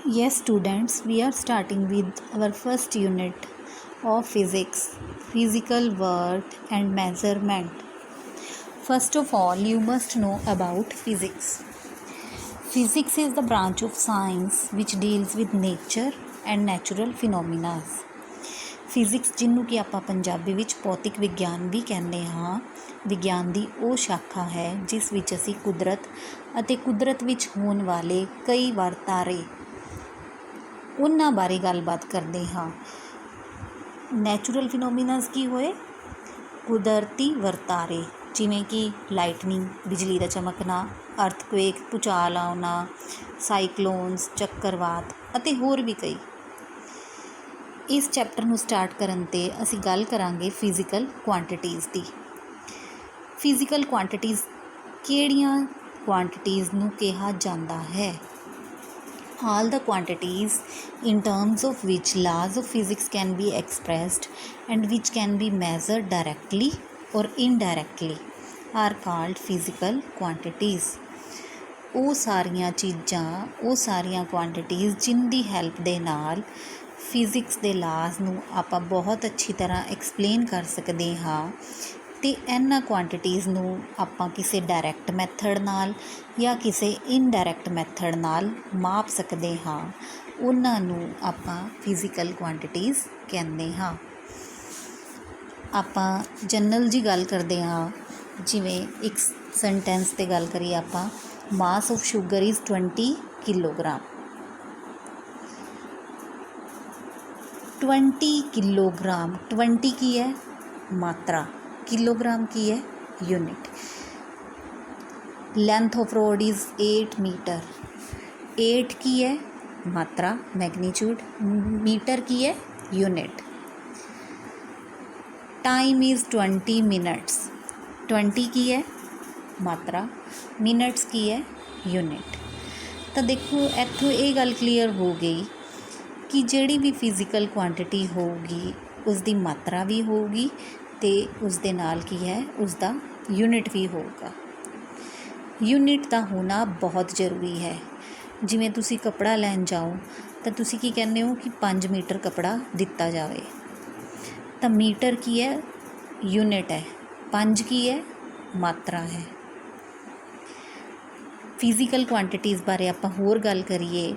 Yes, students, we are starting with our first unit of physics, physical world and measurement. First of all, you must know about physics. Physics is the branch of science which deals with nature and natural phenomena. Physics ਜਿਹਨੂੰ ਕਿ ਆਪਾਂ ਪੰਜਾਬੀ ਵਿੱਚ ਭੌਤਿਕ ਵਿਗਿਆਨ ਵੀ ਕਹਿੰਦੇ ਹਾਂ, ਵਿਗਿਆਨ ਦੀ ਉਹ ਸ਼ਾਖਾ ਹੈ ਜਿਸ ਵਿੱਚ ਅਸੀਂ ਕੁਦਰਤ ਅਤੇ ਕੁਦਰਤ ਵਿੱਚ ਹੋਣ ਵਾਲੇ ਕਈ ਵਰਤਾਰੇ ਉਹਨਾਂ ਬਾਰੇ ਗੱਲਬਾਤ ਕਰਦੇ ਹਾਂ। ਨੈਚੁਰਲ ਫਿਨੋਮੀਨਾਸ ਕੀ ਹੋਏ? ਕੁਦਰਤੀ ਵਰਤਾਰੇ, ਜਿਵੇਂ ਕਿ ਲਾਈਟਨਿੰਗ ਬਿਜਲੀ ਦਾ ਚਮਕਣਾ, ਅਰਥਕੁਏਕ ਭੂਚਾਲ ਆਉਣਾ, ਸਾਈਕਲੋਨਸ ਚੱਕਰਵਾਤ ਅਤੇ ਹੋਰ ਵੀ ਕਈ। ਇਸ ਚੈਪਟਰ ਨੂੰ ਸਟਾਰਟ ਕਰਨ 'ਤੇ ਅਸੀਂ ਗੱਲ ਕਰਾਂਗੇ ਫਿਜ਼ੀਕਲ ਕੁਆਂਟੀਟੀਜ਼ ਦੀ। ਫਿਜ਼ੀਕਲ ਕੁਆਂਟੀਟੀਜ਼ ਕਿਹੜੀਆਂ ਕੁਆਂਟੀਟੀਜ਼ ਨੂੰ ਕਿਹਾ ਜਾਂਦਾ ਹੈ? All the quantities in terms of which laws of physics can be expressed and which can be measured directly or indirectly are called physical quantities. ਉਹ ਸਾਰੀਆਂ ਚੀਜ਼ਾਂ, ਉਹ ਸਾਰੀਆਂ ਕੁਆਂਟੀਟੀਜ਼ ਜਿਨ ਦੀ ਹੈਲਪ ਦੇ ਨਾਲ ਫਿਜ਼ਿਕਸ ਦੇ ਲਾਜ਼ ਨੂੰ ਆਪਾਂ ਬਹੁਤ ਅੱਛੀ ਤਰ੍ਹਾਂ ਐਕਸਪਲੇਨ ਕਰ ਸਕਦੇ ਹਾਂ, ਅਤੇ ਇਹਨਾਂ ਕੁਆਂਟੀਟੀਜ਼ ਨੂੰ ਆਪਾਂ ਕਿਸੇ ਡਾਇਰੈਕਟ ਮੈਥਡ ਨਾਲ ਜਾਂ ਕਿਸੇ ਇਨਡਾਇਰੈਕਟ ਮੈਥਡ ਨਾਲ ਮਾਪ ਸਕਦੇ ਹਾਂ, ਉਹਨਾਂ ਨੂੰ ਆਪਾਂ ਫਿਜ਼ੀਕਲ ਕੁਆਂਟੀਟੀਜ਼ ਕਹਿੰਦੇ ਹਾਂ। ਆਪਾਂ ਜਨਰਲ ਜੀ ਗੱਲ ਕਰਦੇ ਹਾਂ, ਜਿਵੇਂ ਇੱਕ ਸੈਂਟੈਂਸ 'ਤੇ ਗੱਲ ਕਰੀਏ ਆਪਾਂ, mass of sugar is 20 kilogram. 20 kilogram, 20 ਕੀ ਹੈ? ਮਾਤਰਾ। ਕਿਲੋਗ੍ਰਾਮ ਕੀ ਹੈ? Unit. Length of road is 8 metre. 8 ਕੀ ਹੈ? ਮਾਤਰਾ, ਮੈਗਨੀਚਿਊਡ। ਮੀਟਰ ਕੀ ਹੈ? ਯੂਨਿਟ। Time is 20 minutes. 20 ਕੀ ਹੈ? ਮਾਤਰਾ। ਮਿਨਟਸ ਕੀ ਹੈ? ਯੂਨਿਟ। ਤਾਂ ਦੇਖੋ, ਇੱਥੋਂ ਇਹ ਗੱਲ ਕਲੀਅਰ ਹੋ ਗਈ ਕਿ ਜਿਹੜੀ ਵੀ ਫਿਜ਼ੀਕਲ ਕੁਆਂਟੀਟੀ ਹੋਊਗੀ ਉਸਦੀ ਮਾਤਰਾ ਵੀ ਹੋਊਗੀ ਅਤੇ ਉਸਦੇ ਨਾਲ ਕੀ ਹੈ, ਉਸਦਾ ਯੂਨਿਟ ਵੀ ਹੋਊਗਾ। ਯੂਨਿਟ ਦਾ ਹੋਣਾ ਬਹੁਤ ਜ਼ਰੂਰੀ ਹੈ। ਜਿਵੇਂ ਤੁਸੀਂ ਕੱਪੜਾ ਲੈਣ ਜਾਓ ਤਾਂ ਤੁਸੀਂ ਕੀ ਕਹਿੰਦੇ ਹੋ ਕਿ 5 ਮੀਟਰ ਕੱਪੜਾ ਦਿੱਤਾ ਜਾਵੇ, ਤਾਂ ਮੀਟਰ ਕੀ ਹੈ? ਯੂਨਿਟ ਹੈ। 5 ਕੀ ਹੈ? ਮਾਤਰਾ ਹੈ। ਫਿਜ਼ੀਕਲ ਕੁਆਂਟੀਟੀਜ਼ ਬਾਰੇ ਆਪਾਂ ਹੋਰ ਗੱਲ ਕਰੀਏ,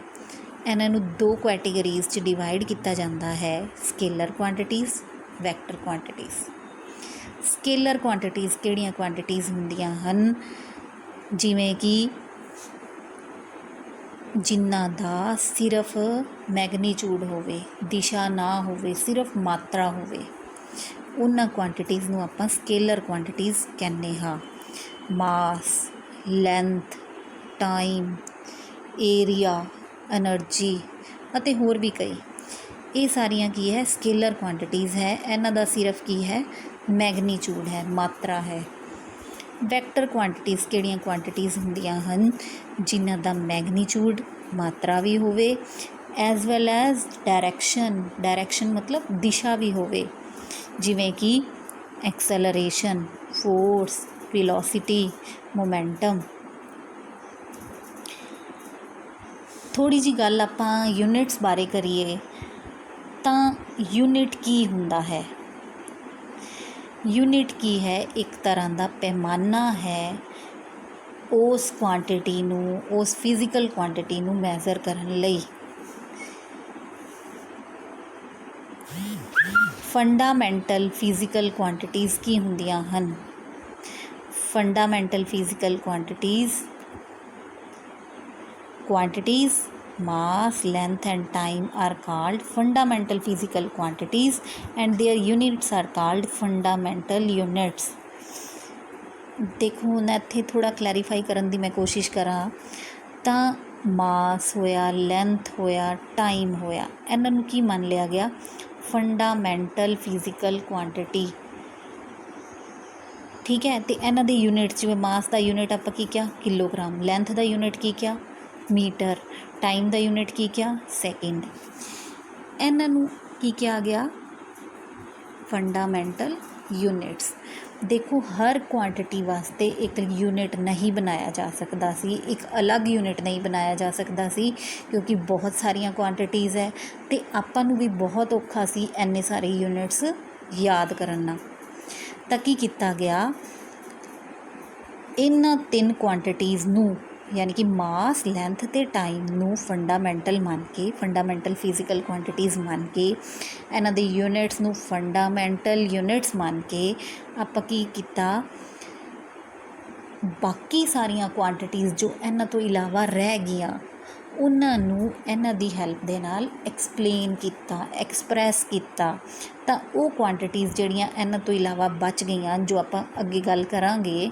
ਇਹਨਾਂ ਨੂੰ 2 ਕੈਟੇਗਰੀਜ਼ 'ਚ ਡਿਵਾਈਡ ਕੀਤਾ ਜਾਂਦਾ ਹੈ, scaler quantities, vector quantities. Scaler quantities ਕਿਹੜੀਆਂ ਕੁਆਂਟੀਟੀਜ਼ ਹੁੰਦੀਆਂ ਹਨ? ਜਿਵੇਂ ਕਿ ਜਿਨ੍ਹਾਂ ਦਾ ਸਿਰਫ ਮੈਗਨੀਚਿਊਡ ਹੋਵੇ, ਦਿਸ਼ਾ ਨਾ ਹੋਵੇ, ਸਿਰਫ ਮਾਤਰਾ ਹੋਵੇ, ਉਹਨਾਂ ਕੁਆਂਟੀਟੀਜ਼ ਨੂੰ ਆਪਾਂ ਸਕੇਲਰ ਕੁਆਂਟੀਟੀਜ਼ ਕਹਿੰਦੇ ਹਾਂ। ਮਾਸ, ਲੈਂਥ, ਟਾਈਮ, ਏਰੀਆ, ਐਨਰਜੀ ਅਤੇ ਹੋਰ ਵੀ ਕਈ, ਇਹ ਸਾਰੀਆਂ ਕੀ ਹੈ? ਸਕੇਲਰ ਕੁਆਂਟੀਟੀਜ਼ ਹੈ। ਇਹਨਾਂ ਦਾ ਸਿਰਫ ਕੀ ਹੈ? ਮੈਗਨੀਚਿਊਡ ਹੈ, ਮਾਤਰਾ ਹੈ। ਵੈਕਟਰ ਕੁਆਂਟੀਟੀਜ਼ ਕਿਹੜੀਆਂ ਕੁਆਂਟੀਟੀਜ਼ ਹੁੰਦੀਆਂ ਹਨ? ਜਿਨ੍ਹਾਂ ਦਾ ਮੈਗਨੀਚਿਊਡ, ਮਾਤਰਾ ਵੀ ਹੋਵੇ, as well as direction, direction ਮਤਲਬ ਦਿਸ਼ਾ ਵੀ ਹੋਵੇ, ਜਿਵੇਂ ਕਿ ਐਕਸੈਲਰੇਸ਼ਨ, ਫੋਰਸ, ਵੈਲੋਸਿਟੀ, ਮੋਮੈਂਟਮ। ਥੋੜ੍ਹੀ ਜਿਹੀ ਗੱਲ ਆਪਾਂ ਯੂਨਿਟਸ ਬਾਰੇ ਕਰੀਏ ਤਾਂ ਯੂਨਿਟ ਕੀ ਹੁੰਦਾ ਹੈ? ਯੂਨਿਟ ਕੀ ਹੈ? ਇੱਕ ਤਰ੍ਹਾਂ ਦਾ ਪੈਮਾਨਾ ਹੈ ਉਸ ਕੁਆਂਟਿਟੀ ਨੂੰ, ਉਸ ਫਿਜ਼ੀਕਲ ਕੁਆਂਟਿਟੀ ਨੂੰ ਮੈਜ਼ਰ ਕਰਨ ਲਈ। ਫੰਡਾਮੈਂਟਲ ਫਿਜ਼ੀਕਲ ਕੁਆਂਟੀਟੀਜ਼ ਕੀ ਹੁੰਦੀਆਂ ਹਨ? Fundamental physical quantities mass, length and time are called fundamental physical quantities and their units are called fundamental units. ਦੇਖੋ, ਹੁਣ ਇੱਥੇ ਥੋੜ੍ਹਾ ਕਲੈਰੀਫਾਈ ਕਰਨ ਦੀ ਮੈਂ ਕੋਸ਼ਿਸ਼ ਕਰਾਂ ਤਾਂ ਮਾਸ ਹੋਇਆ, ਲੈਂਥ ਹੋਇਆ, ਟਾਈਮ ਹੋਇਆ, ਇਹਨਾਂ ਨੂੰ ਕੀ ਮੰਨ ਲਿਆ ਗਿਆ? Fundamental physical quantity. ਠੀਕ ਹੈ, ਅਤੇ ਇਹਨਾਂ ਦੇ ਯੂਨਿਟ, ਜਿਵੇਂ ਮਾਸ ਦਾ ਯੂਨਿਟ ਆਪਾਂ ਕੀ ਕਿਹਾ? ਕਿਲੋਗ੍ਰਾਮ। ਲੈਂਥ ਦਾ ਯੂਨਿਟ ਕੀ ਕਿਹਾ? ਮੀਟਰ। ਟਾਈਮ ਦਾ ਯੂਨਿਟ ਕੀ ਕਿਹਾ? ਸੈਕਿੰਡ। ਇਹਨਾਂ ਨੂੰ ਕੀ ਕਿਹਾ ਗਿਆ? Fundamental units. देखो हर क्वांटिटी वास्ते एक यूनिट नहीं बनाया जा सकता सी, एक अलग यूनिट नहीं बनाया जा सकता सी, क्योंकि बहुत सारिया क्वांटिटीज़ है तो आपां नूं भी बहुत औखा सी इन्ने सारे यूनिट्स याद करना। तां की कीता गया, इन्हां 3 क्वांटिटीज़ नूं यानी कि मास, लैंथ ते टाइम नूं फंडामेंटल मान के, फंडामेंटल फिजिकल क्वांटिटीज़ मान के, इन्हां दे यूनिट्स नूं फंडामेंटल यूनिट्स मान के आपां की कीता, बाकी सारिया क्वांटिटीज़ जो इन्हां तो इलावा रह गईयां उन्हां नूं इन्हां दी हैल्प दे नाल एक्सप्लेन किया, एक्सप्रैस किया। तां वो क्वांटिटीज़ जिहड़ियां इन्हां तो इलावा बच गईयां, जो आपां अगे गल करांगे,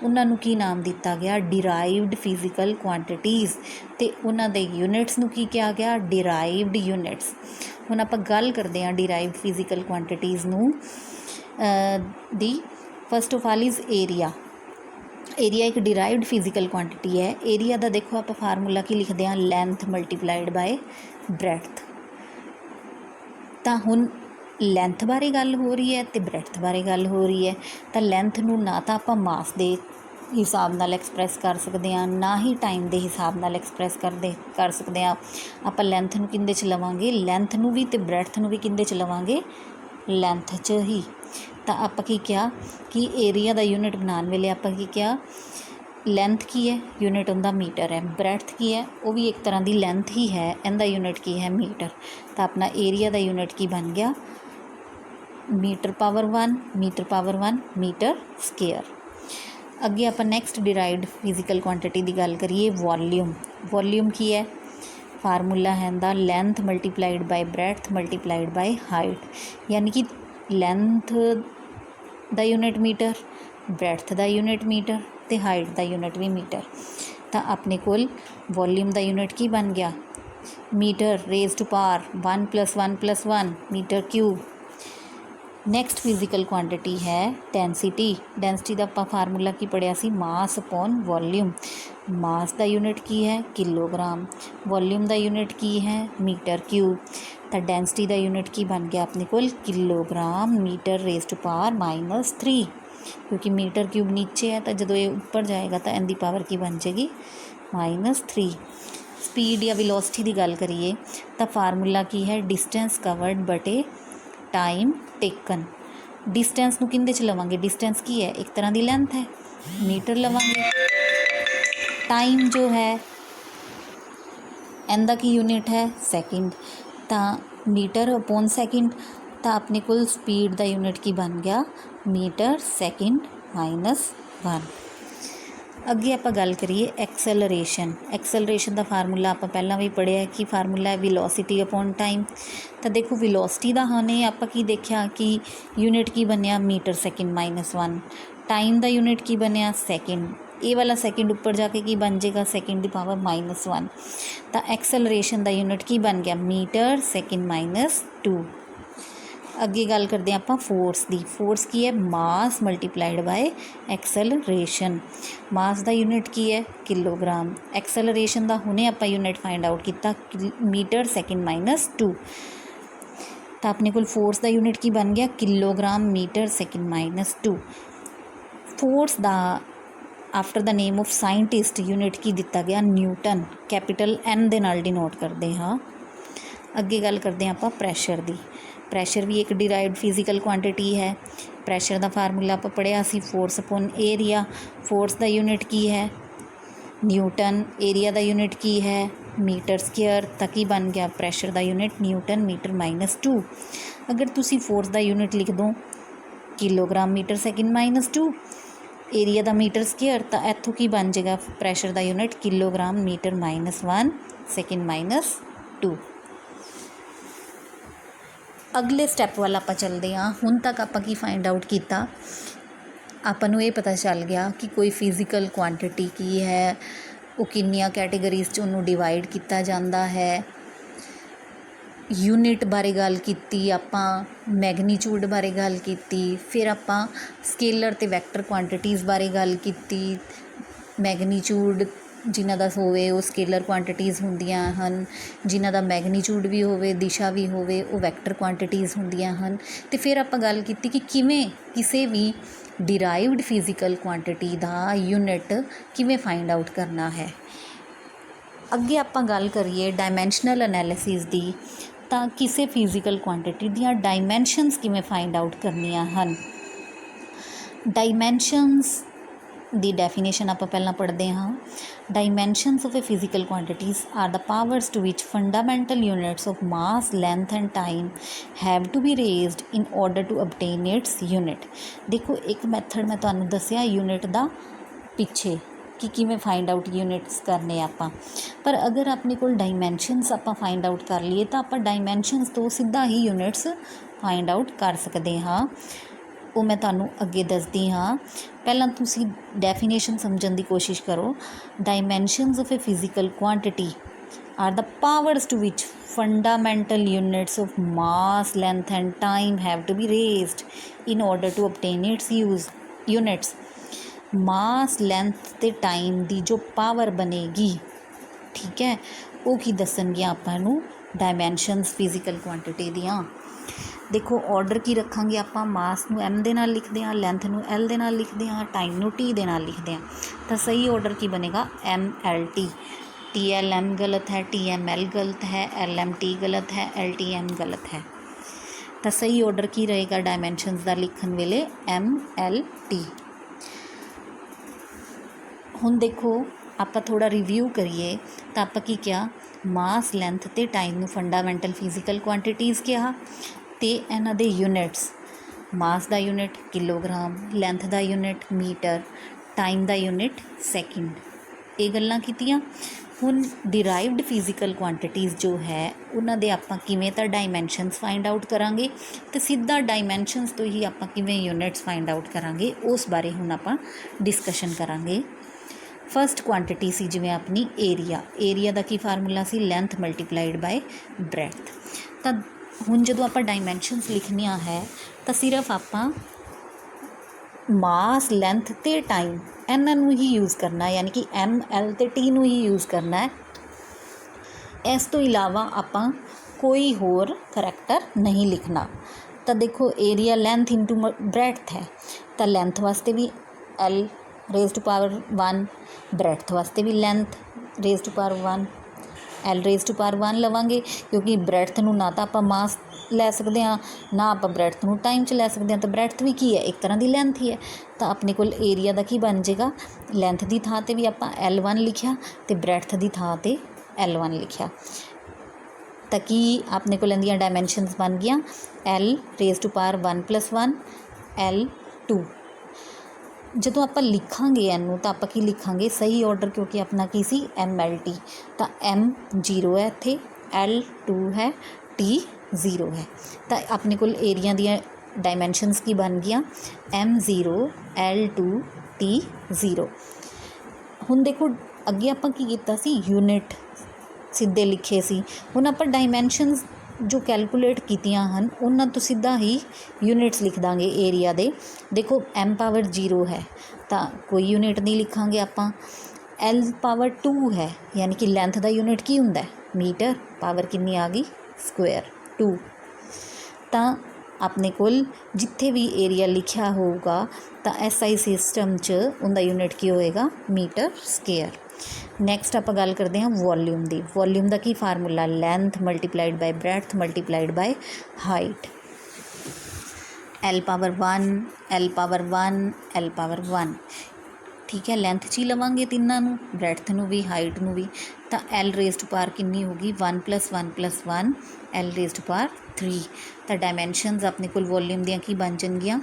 उन्हां नूं की नाम दिता गया, डिराइव्ड फिजिकल क्वांटिटीज़। ते उन्हां दे यूनिट्स नूं की कहा गया, डिराइव्ड यूनिट्स। हुण आपां गल करदे हां डिराइव्ड फिजिकल क्वांटिटीज़ नूं दी। First of all is area. Area एक डिराइव्ड फिजिकल क्वांटिटी है। एरिया का देखो आप फार्मूला की लिखते हैं, लेंथ मल्टीप्लाइड बाय ब्रैड्थ। तो हुण लेंथ बारे गल हो रही है तो ब्रैड्थ बारे गल हो रही है। तो लेंथ नूं ना तो आप मास के हिसाब नाल एक्सप्रैस कर सकते हैं, ना ही टाइम के हिसाब नाल एक्सप्रैस कर सकते हैं। आप लेंथ नूं किंदे च लवांगे, लेंथ नूं भी तो ब्रैड्थ नूं भी किंदे च लवांगे, लेंथ च ही। तो आप की क्या कि एरिया का यूनिट बनाने वेले आप की क्या, लेंथ की है, यूनिट उनका मीटर है। ब्रैड्थ की है, वो भी एक तरह की लेंथ ही है, इनका यूनिट की है मीटर। तो अपना एरिया का यूनिट की बन गया, metre power 1, metre power 1 metre square. अगे आप नैक्सट डिराइव्ड फिजिकल क्वांटिटी की गल करिए, वॉल्यूम। वॉल्यूम की है, फार्मूला है इनका length multiplied by breadth multiplied by height. यानी कि लेंथ दा यूनिट मीटर, ब्रैड्थ दा यूनिट मीटर ते हाइट दा यूनिट भी मीटर। तो अपने कोल वॉल्यूम दा यूनिट की बन गया, metre raise to power 1 + 1 + 1 metre cube. Next physical quantity है डेंसिटी। डेंसिटी का आप फार्मूला की पढ़िया सी, मास अपॉन वॉल्यूम। मास का यूनिट की है किलोग्राम, वॉल्यूम का यूनिट की है मीटर क्यूब। तो डेंसिटी का यूनिट की बन गया अपने को kilogram metre raise to power -3, क्योंकि मीटर क्यूब नीचे है, तो जो ये ऊपर जाएगा तो इनकी पावर की बन जाएगी -3। स्पीड या वेलोसिटी की गल करिए तो फार्मूला की है, डिस्टेंस कवर्ड बटे टाइम टेकन। डिस्टेंस नूं किंदे च लवांगे, डिस्टेंस की है, एक तरह की लेंथ है, मीटर लवांगे। टाइम जो है इनका की यूनिट है सैकेंड, तो मीटर अपॉन सैकेंड। तो अपने को स्पीड का यूनिट की बन गया, मीटर सैकेंड -1। अगे आप गल करिए एक्सलरेशन। एक्सलरेशन का फार्मूला आप पहला भी पढ़िया कि फार्मूला है वेलोसिटी अपॉन टाइम। तो देखो वेलोसिटी का हमने आप की देखा कि यूनिट की बनया मीटर सैकेंड -1, टाइम का यूनिट की बनया सैकेंड, ये वाला सैकेंड ऊपर जाके की बन जाएगा सैकेंड की पावर -1। तो एक्सलरेशन का यूनिट की बन गया मीटर सैकेंड -2। अगे गल करते हैं आप फोर्स की। फोर्स की है, मास मल्टीप्लाइड बाय एक्सलरेशन। मास का यूनिट की है किलोग्राम, एक्सलरेशन का हुणे आप यूनिट फाइंड आउट किया मीटर सैकेंड -2। तो अपने को फोर्स का यूनिट की बन गया किलोग्राम मीटर सैकेंड -2। फोर्स का after the name of scientist unit की दिता गया न्यूटन, कैपिटल N दे नाल डिनोट करते हाँ। अगे गल करते हैं आप प्रैशर की। प्रैशर भी एक डिराइव्ड फिजिकल क्वांटिटी है। प्रैशर का फार्मूला आप पढ़िया सी, फोर्स अपॉन एरिया। फोर्स का यूनिट की है न्यूटन, एरिया का यूनिट की है मीटर स्केयर। तक ही बन गया प्रैशर का यूनिट न्यूटन मीटर -2। अगर तुसी फोर्स का यूनिट लिख दो किलोग्राम मीटर सैकेंड -2, एरिया का मीटर स्केयर, तो इतों की बन जाएगा प्रैशर का यूनिट किलोग्राम मीटर -1 सैकेंड -2। अगले स्टैप वाल आप चलते हाँ। हुण तक आप की फाइंड आउट किया, आपनू ये पता चल गया कि कोई फिजिकल क्वांटिटी की है, वो किन्नियां कैटेगरीज च उन्होंने डिवाइड किया जाता है। यूनिट बारे गल की, आपां मैगनीच्यूड बारे गल की, फिर आपां स्केलर ते वैक्टर क्वांटिटीज़ बारे गल की, मैगनीच्यूड ਜਿਨ੍ਹਾਂ ਦਾ ਹੋਵੇ ਉਹ ਸਕੇਲਰ ਕੁਆਂਟੀਟੀਜ਼ ਹੁੰਦੀਆਂ ਹਨ, ਜਿਨ੍ਹਾਂ ਦਾ ਮੈਗਨੀਚਿਊਡ ਵੀ ਹੋਵੇ, ਦਿਸ਼ਾ ਵੀ ਹੋਵੇ, ਉਹ ਵੈਕਟਰ ਕੁਆਂਟੀਟੀਜ਼ ਹੁੰਦੀਆਂ ਹਨ। ਅਤੇ ਫਿਰ ਆਪਾਂ ਗੱਲ ਕੀਤੀ ਕਿ ਕਿਵੇਂ ਕਿਸੇ ਵੀ ਡਿਰਾਈਵਡ ਫਿਜ਼ੀਕਲ ਕੁਆਂਟਿਟੀ ਦਾ ਯੂਨਿਟ ਕਿਵੇਂ ਫਾਈਂਡ ਆਊਟ ਕਰਨਾ ਹੈ। ਅੱਗੇ ਆਪਾਂ ਗੱਲ ਕਰੀਏ ਡਾਇਮੈਂਸ਼ਨਲ ਐਨਾਲਿਸਿਸ ਦੀ, ਤਾਂ ਕਿਸੇ ਫਿਜ਼ੀਕਲ ਕੁਆਂਟਿਟੀ ਦੀਆਂ ਡਾਇਮੈਂਸ਼ਨਸ ਕਿਵੇਂ ਫਾਈਂਡ ਆਊਟ ਕਰਨੀਆਂ ਹਨ। ਡਾਇਮੈਂਸ਼ਨਸ ਦੀ ਡੈਫੀਨੇਸ਼ਨ ਆਪਾਂ ਪਹਿਲਾਂ ਪੜ੍ਹਦੇ ਹਾਂ। Dimensions of a physical quantities are the powers to which fundamental units of mass, length and time have to be raised in order to obtain its unit. ਦੇਖੋ ਇੱਕ ਮੈਥਡ ਮੈਂ ਤੁਹਾਨੂੰ ਦੱਸਿਆ ਯੂਨਿਟ ਦਾ ਪਿੱਛੇ ਕਿ ਕਿਵੇਂ ਫਾਈਂਡ ਆਊਟ ਯੂਨਿਟਸ ਕਰਨੇ ਆਪਾਂ, ਪਰ ਅਗਰ ਆਪਣੇ ਕੋਲ ਡਾਇਮੈਂਸ਼ਨਸ ਆਪਾਂ ਫਾਈਂਡ ਆਊਟ ਕਰ ਲਈਏ ਤਾਂ ਆਪਾਂ ਡਾਇਮੈਂਸ਼ਨਸ ਤੋਂ ਸਿੱਧਾ ਹੀ ਯੂਨਿਟਸ ਫਾਈਂਡ ਆਊਟ ਕਰ ਸਕਦੇ ਹਾਂ। ਉਹ ਮੈਂ ਤੁਹਾਨੂੰ ਅੱਗੇ ਦੱਸਦੀ ਹਾਂ। ਪਹਿਲਾਂ ਤੁਸੀਂ ਡੈਫੀਨੇਸ਼ਨ ਸਮਝਣ ਦੀ ਕੋਸ਼ਿਸ਼ ਕਰੋ। Dimensions of a physical quantity are the powers to which fundamental units of mass, length and time have to be raised in order to obtain its units। Mass, length ਅਤੇ ਟਾਈਮ ਦੀ ਜੋ power ਬਣੇਗੀ, ਠੀਕ ਹੈ, ਉਹ ਕੀ ਦੱਸਣਗੀਆਂ ਆਪਾਂ ਨੂੰ ਡਾਇਮੈਂਸ਼ਨਸ physical quantity ਦੀਆਂ। ਦੇਖੋ ਔਰਡਰ ਕੀ ਰੱਖਾਂਗੇ ਆਪਾਂ, ਮਾਸ ਨੂੰ m ਦੇ ਨਾਲ ਲਿਖਦੇ ਹਾਂ, ਲੈਂਥ ਨੂੰ l ਦੇ ਨਾਲ ਲਿਖਦੇ ਹਾਂ, ਟਾਈਮ ਨੂੰ t ਦੇ ਨਾਲ ਲਿਖਦੇ ਹਾਂ। ਤਾਂ ਸਹੀ ਔਰਡਰ ਕੀ ਬਣੇਗਾ MLT। TLM ਗਲਤ ਹੈ, TML ਗਲਤ ਹੈ, LMT ਗਲਤ ਹੈ, LTM ਗਲਤ ਹੈ। ਤਾਂ ਸਹੀ ਔਰਡਰ ਕੀ ਰਹੇਗਾ ਡਾਇਮੈਂਸ਼ਨਸ ਦਾ ਲਿਖਣ ਵੇਲੇ MLT। ਹੁਣ ਦੇਖੋ ਆਪਾਂ ਥੋੜ੍ਹਾ ਰਿਵਿਊ ਕਰੀਏ ਤਾਂ ਆਪਾਂ ਕੀ ਕਿਹਾ, ਮਾਸ, ਲੈਂਥ ਅਤੇ ਟਾਈਮ ਨੂੰ ਫੰਡਾਮੈਂਟਲ ਫਿਜ਼ੀਕਲ ਕੁਆਂਟੀਟੀਜ਼ ਕਿਹਾ, ਅਤੇ ਇਹਨਾਂ ਦੇ ਯੂਨਿਟਸ, ਮਾਸ ਦਾ ਯੂਨਿਟ ਕਿਲੋਗ੍ਰਾਮ, ਲੈਂਥ ਦਾ ਯੂਨਿਟ ਮੀਟਰ, ਟਾਈਮ ਦਾ ਯੂਨਿਟ ਸੈਕਿੰਡ, ਇਹ ਗੱਲਾਂ ਕੀਤੀਆਂ। ਹੁਣ ਡਿਰਾਈਵਡ ਫਿਜ਼ੀਕਲ ਕੁਆਂਟੀਟੀਜ਼ ਜੋ ਹੈ ਉਹਨਾਂ ਦੇ ਆਪਾਂ ਕਿਵੇਂ ਤਾਂ ਡਾਇਮੈਂਸ਼ਨਸ ਫਾਈਂਡ ਆਊਟ ਕਰਾਂਗੇ, ਅਤੇ ਸਿੱਧਾ ਡਾਇਮੈਂਸ਼ਨਸ ਤੋਂ ਹੀ ਆਪਾਂ ਕਿਵੇਂ ਯੂਨਿਟਸ ਫਾਈਂਡ ਆਊਟ ਕਰਾਂਗੇ, ਉਸ ਬਾਰੇ ਹੁਣ ਆਪਾਂ ਡਿਸਕਸ਼ਨ ਕਰਾਂਗੇ। ਫਸਟ ਕੁਆਂਟਿਟੀ ਸੀ ਜਿਵੇਂ ਆਪਣੀ ਏਰੀਆ। ਏਰੀਆ ਦਾ ਕੀ formula C, length multiplied by breath. ਤਾਂ ਹੁਣ ਜਦੋਂ ਆਪਾਂ ਡਾਇਮੈਂਸ਼ਨਸ ਲਿਖਣੀਆਂ ਹੈ ਤਾਂ ਸਿਰਫ ਆਪਾਂ ਮਾਸ, ਲੈਂਥ ਅਤੇ ਟਾਈਮ ਇਹਨਾਂ ਨੂੰ ਹੀ ਯੂਜ਼ ਕਰਨਾ, ਯਾਨੀ ਕਿ ML ਅਤੇ T ਨੂੰ ਹੀ ਯੂਜ਼ ਕਰਨਾ ਹੈ। ਇਸ ਤੋਂ ਇਲਾਵਾ ਆਪਾਂ ਕੋਈ ਹੋਰ ਕਰੈਕਟਰ ਨਹੀਂ ਲਿਖਣਾ। ਤਾਂ ਦੇਖੋ ਏਰੀਆ ਲੈਂਥ ਇੰਟੂ ਬ੍ਰੈਥ ਹੈ, ਤਾਂ ਲੈਂਥ ਵਾਸਤੇ ਵੀ L raise to power 1, breadth ਵਾਸਤੇ ਵੀ length raise to power 1, L raise to power 1 ਲਵਾਂਗੇ, ਕਿਉਂਕਿ ਬ੍ਰੈਥ ਨੂੰ ਨਾ ਤਾਂ ਆਪਾਂ ਮਾਸ ਲੈ ਸਕਦੇ ਹਾਂ, ਨਾ ਆਪਾਂ ਬ੍ਰੈਥ ਨੂੰ ਟਾਈਮ 'ਚ ਲੈ ਸਕਦੇ ਹਾਂ। ਤਾਂ ਬ੍ਰੈਥ ਵੀ ਕੀ ਹੈ, ਇੱਕ ਤਰ੍ਹਾਂ ਦੀ ਲੈਂਥ ਹੀ ਹੈ। ਤਾਂ ਆਪਣੇ ਕੋਲ ਏਰੀਆ ਦਾ ਕੀ ਬਣ ਜਾਏਗਾ, ਲੈਂਥ ਦੀ ਥਾਂ 'ਤੇ ਵੀ ਆਪਾਂ L1 ਲਿਖਿਆ ਅਤੇ ਬ੍ਰੈਥ ਦੀ ਥਾਂ 'ਤੇ L1 ਲਿਖਿਆ। ਤਾਂ ਕੀ ਆਪਣੇ ਕੋਲ ਇਹਦੀਆਂ ਡਾਇਮੈਂਸ਼ਨਸ ਬਣ ਗਈਆਂ, L raise to power 1 + 1 L2। ਜਦੋਂ ਆਪਾਂ ਲਿਖਾਂਗੇ ਇਹਨੂੰ ਤਾਂ ਆਪਾਂ ਕੀ ਲਿਖਾਂਗੇ, ਸਹੀ ਔਰਡਰ ਕਿਉਂਕਿ ਆਪਣਾ ਕੀ ਸੀ MLT, ਤਾਂ M 0 ਹੈ ਇੱਥੇ, L2 ਹੈ, T 0 ਹੈ। ਤਾਂ ਆਪਣੇ ਕੋਲ ਏਰੀਆ ਦੀਆਂ ਡਾਇਮੈਂਸ਼ਨਸ ਕੀ ਬਣ ਗਈਆਂ, M0 L2 T 0। ਹੁਣ ਦੇਖੋ ਅੱਗੇ ਆਪਾਂ ਕੀ ਕੀਤਾ ਸੀ, ਯੂਨਿਟ ਸਿੱਧੇ ਲਿਖੇ ਸੀ। ਹੁਣ ਆਪਾਂ ਡਾਇਮੈਂਸ਼ਨਸ ਜੋ ਕੈਲਕੂਲੇਟ ਕੀਤੀਆਂ ਹਨ ਉਹਨਾਂ ਤੋਂ ਸਿੱਧਾ ਹੀ ਯੂਨਿਟਸ ਲਿਖ ਦਾਂਗੇ ਏਰੀਆ ਦੇ। ਦੇਖੋ M ਪਾਵਰ 0 ਹੈ ਤਾਂ ਕੋਈ ਯੂਨਿਟ ਨਹੀਂ ਲਿਖਾਂਗੇ ਆਪਾਂ। L ਪਾਵਰ 2 ਹੈ, ਯਾਨੀ ਕਿ ਲੈਂਥ ਦਾ ਯੂਨਿਟ ਕੀ ਹੁੰਦਾ, ਮੀਟਰ, ਪਾਵਰ ਕਿੰਨੀ ਆ ਗਈ, ਸਕੁਏਅਰ 2। ਤਾਂ ਆਪਣੇ ਕੋਲ ਜਿੱਥੇ ਵੀ ਏਰੀਆ ਲਿਖਿਆ ਹੋਊਗਾ ਤਾਂ SI ਸਿਸਟਮ 'ਚ ਉਹਦਾ ਯੂਨਿਟ ਕੀ ਹੋਏਗਾ, ਮੀਟਰ ਸਕੁਏਅਰ। ਨੈਕਸਟ ਆਪਾਂ ਗੱਲ ਕਰਦੇ ਹਾਂ ਵੋਲਿਊਮ ਦੀ। ਵੋਲਿਊਮ ਦਾ ਕੀ formula, length multiplied by breadth multiplied by height. L power 1, L power 1, L power 1, ਠੀਕ ਹੈ। ਲੈਂਥ 'ਚ ਹੀ ਲਵਾਂਗੇ ਤਿੰਨਾਂ ਨੂੰ, ਬ੍ਰੈਥ ਨੂੰ ਵੀ, ਹਾਈਟ ਨੂੰ ਵੀ। ਤਾਂ L ਰੇਜ਼ ਟੂ ਪਾਵਰ ਕਿੰਨੀ ਹੋਗੀ, 1 + 1 + 1 L ਰੇਜ਼ ਟੂ ਪਾਵਰ 3। ਤਾਂ ਡਾਇਮੈਂਸ਼ਨਸ ਆਪਣੇ ਕੋਲ ਵੋਲਿਊਮ ਦੀਆਂ ਕੀ ਬਣ ਜਾਣਗੀਆਂ,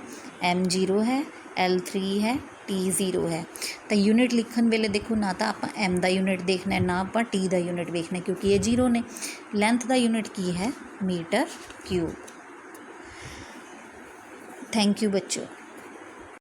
M 0 ਹੈ, L 3 ਹੈ, T 0 ਹੈ। ਤਾਂ ਯੂਨਿਟ ਲਿਖਣ ਵੇਲੇ ਦੇਖੋ ਨਾ ਤਾਂ ਆਪਾਂ M ਦਾ ਯੂਨਿਟ ਦੇਖਣਾ, ਨਾ ਆਪਾਂ T ਦਾ ਯੂਨਿਟ ਵੇਖਣਾ, ਕਿਉਂਕਿ ਇਹ 0 ਨੇ। ਲੈਂਥ ਦਾ ਯੂਨਿਟ ਕੀ ਹੈ, ਮੀਟਰ ਕਿਊਬ। ਥੈਂਕ ਯੂ ਬੱਚੋ।